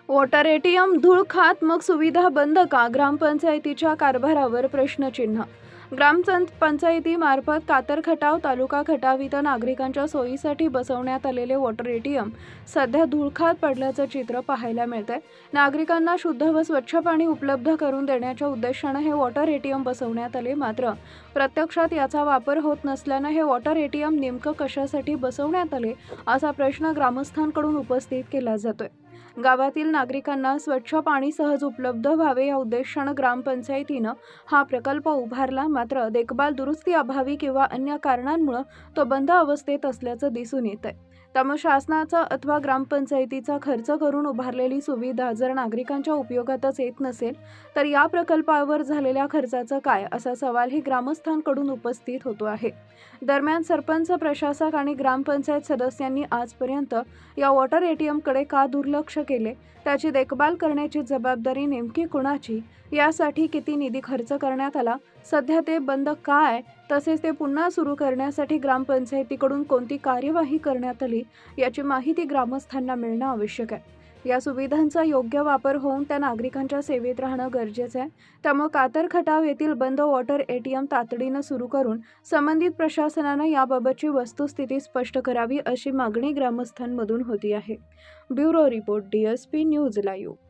Water ATM धूळ खात मग सुविधा बंद का? ग्रामपंचायतीच्या कारभारावर प्रश्नचिन्ह. ग्रामपंचायतीमार्फत कातर खटाव, तालुका खटाव इथं नागरिकांच्या सोयीसाठी बसवण्यात आलेले वॉटर एटीएम सध्या धूळखात पडल्याचं चित्र पाहायला मिळतंय. नागरिकांना शुद्ध व स्वच्छ पाणी उपलब्ध करून देण्याच्या उद्देशानं हे वॉटर एटीएम बसवण्यात आले. मात्र प्रत्यक्षात याचा वापर होत नसल्यानं हे वॉटर एटीएम नेमकं कशासाठी बसवण्यात आले असा प्रश्न ग्रामस्थांकडून उपस्थित केला जातोय. गावातील नागरिकांना स्वच्छ पाणी सहज उपलब्ध व्हावे या उद्देशानं ग्रामपंचायतीनं हा प्रकल्प उभारला. मात्र देखभाल दुरुस्ती अभावी किंवा अन्य कारणांमुळे तो बंद अवस्थेत असल्याचं दिसून येतंय. त्यामुळे शासनाचा अथवा ग्रामपंचायतीचा खर्च करून उभारलेली सुविधा जर नागरिकांच्या उपयोगातच येत नसेल तर या प्रकल्पावर झालेल्या खर्चाचं काय असा सवालही ग्रामस्थांकडून उपस्थित होतो आहे. दरम्यान सरपंच, प्रशासक आणि ग्रामपंचायत सदस्यांनी आजपर्यंत या वॉटर एटीएमकडे का दुर्लक्ष केले, त्याची देखभाल करण्याची जबाबदारी नेमकी कुणाची, यासाठी किती निधी खर्च करण्यात आला, सध्या ते बंद का आहे, तसेच ते पुन्हा सुरू करण्यासाठी ग्रामपंचायतीकडून कोणती कार्यवाही करण्यात आली याची माहिती ग्रामस्थांना मिळणं आवश्यक आहे. या सुविधांचा योग्य वापर होऊन त्या नागरिकांच्या सेवेत राहणं गरजेचं आहे. त्यामुळे कातर खटाव येथील बंद वॉटर एटीएम तातडीनं सुरू करून संबंधित प्रशासनानं याबाबतची वस्तुस्थिती स्पष्ट करावी अशी मागणी ग्रामस्थांमधून होती आहे. Bureau report, DSP news live.